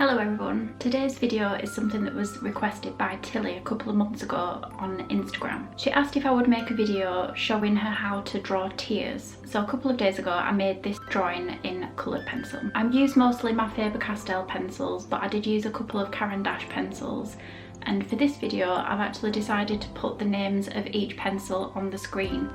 Hello everyone, today's video is something that was requested by Tilly a couple of months ago on Instagram. She asked if I would make a video showing her how to draw tears. So a couple of days ago I made this drawing in coloured pencil. I've used mostly my Faber Castell pencils, but I did use a couple of Caran pencils. And for this video I've actually decided to put the names of each pencil on the screen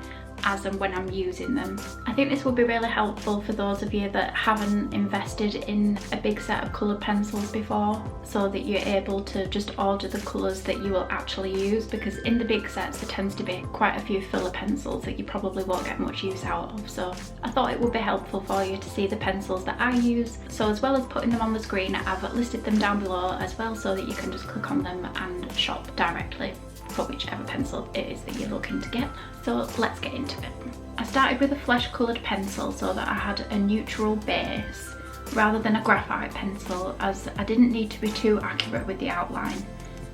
as and when I'm using them. I think this will be really helpful for those of you that haven't invested in a big set of coloured pencils before, so that you're able to just order the colours that you will actually use, because in the big sets there tends to be quite a few filler pencils that you probably won't get much use out of. So I thought it would be helpful for you to see the pencils that I use. So as well as putting them on the screen, I've listed them down below as well, so that you can just click on them and shop directly for whichever pencil it is that you're looking to get. So let's get into it. I started with a flesh coloured pencil so that I had a neutral base rather than a graphite pencil, as I didn't need to be too accurate with the outline.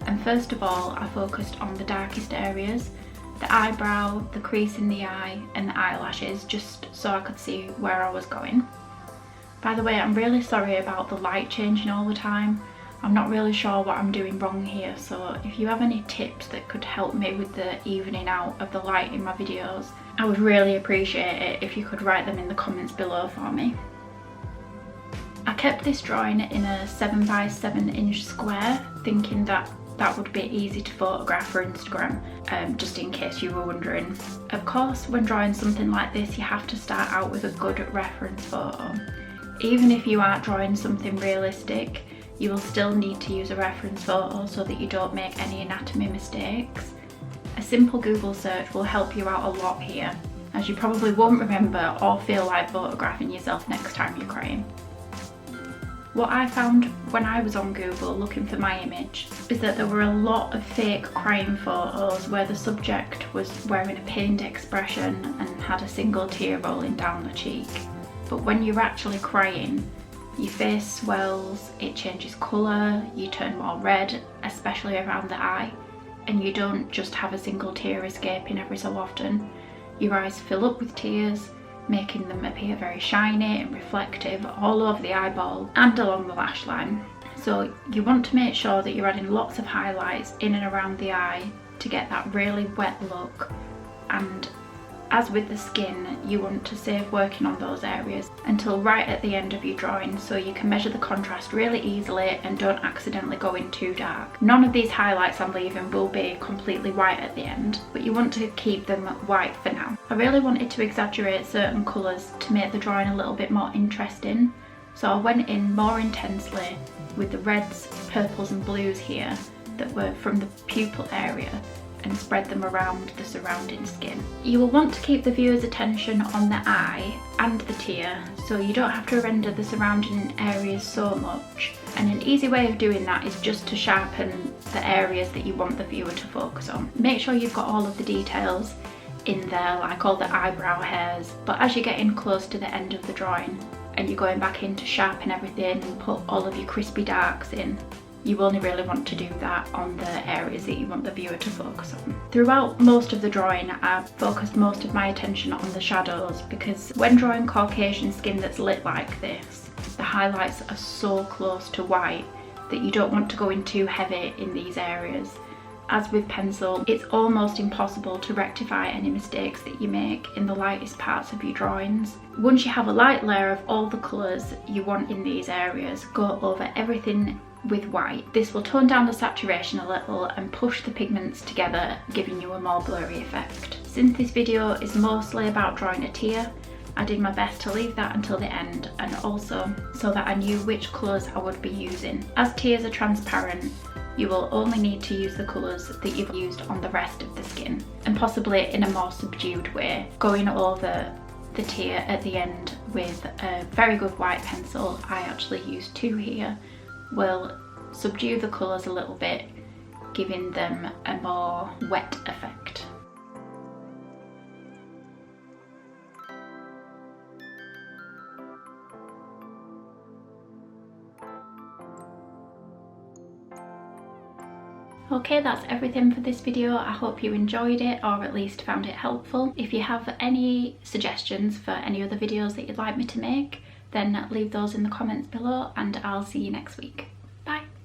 And first of all I focused on the darkest areas, the eyebrow, the crease in the eye and the eyelashes, just so I could see where I was going. By the way, I'm really sorry about the light changing all the time. I'm not really sure what I'm doing wrong here, so if you have any tips that could help me with the evening out of the light in my videos, I would really appreciate it if you could write them in the comments below for me. I kept this drawing in a 7x7 inch square, thinking that that would be easy to photograph for Instagram, just in case you were wondering. Of course, when drawing something like this, you have to start out with a good reference photo. Even if you aren't drawing something realistic, you will still need to use a reference photo so that you don't make any anatomy mistakes. A simple Google search will help you out a lot here, as you probably won't remember or feel like photographing yourself next time you're crying. What I found when I was on Google looking for my image is that there were a lot of fake crying photos where the subject was wearing a pained expression and had a single tear rolling down the cheek. But when you're actually crying, your face swells, it changes colour, you turn more red, especially around the eye, and you don't just have a single tear escaping every so often. Your eyes fill up with tears, making them appear very shiny and reflective all over the eyeball and along the lash line. So you want to make sure that you're adding lots of highlights in and around the eye to get that really wet look, and as with the skin, you want to save working on those areas until right at the end of your drawing, so you can measure the contrast really easily and don't accidentally go in too dark. None of these highlights I'm leaving will be completely white at the end, but you want to keep them white for now. I really wanted to exaggerate certain colours to make the drawing a little bit more interesting, so I went in more intensely with the reds, purples and blues here that were from the pupil area, and spread them around the surrounding skin. You will want to keep the viewer's attention on the eye and the tear, so you don't have to render the surrounding areas so much. And an easy way of doing that is just to sharpen the areas that you want the viewer to focus on. Make sure you've got all of the details in there, like all the eyebrow hairs, but as you're getting close to the end of the drawing and you're going back in to sharpen everything and put all of your crispy darks in, you only really want to do that on the areas that you want the viewer to focus on. Throughout most of the drawing, I've focused most of my attention on the shadows, because when drawing Caucasian skin that's lit like this, the highlights are so close to white that you don't want to go in too heavy in these areas. As with pencil, it's almost impossible to rectify any mistakes that you make in the lightest parts of your drawings. Once you have a light layer of all the colours you want in these areas, go over everything with white. This will tone down the saturation a little and push the pigments together, giving you a more blurry effect. Since this video is mostly about drawing a tear, I did my best to leave that until the end, and also so that I knew which colours I would be using. As tears are transparent, you will only need to use the colours that you've used on the rest of the skin, and possibly in a more subdued way. Going over the tear at the end with a very good white pencil, I actually used two here, will subdue the colours a little bit, giving them a more wet effect. Okay, that's everything for this video. I hope you enjoyed it, or at least found it helpful. If you have any suggestions for any other videos that you'd like me to make, then leave those in the comments below and I'll see you next week.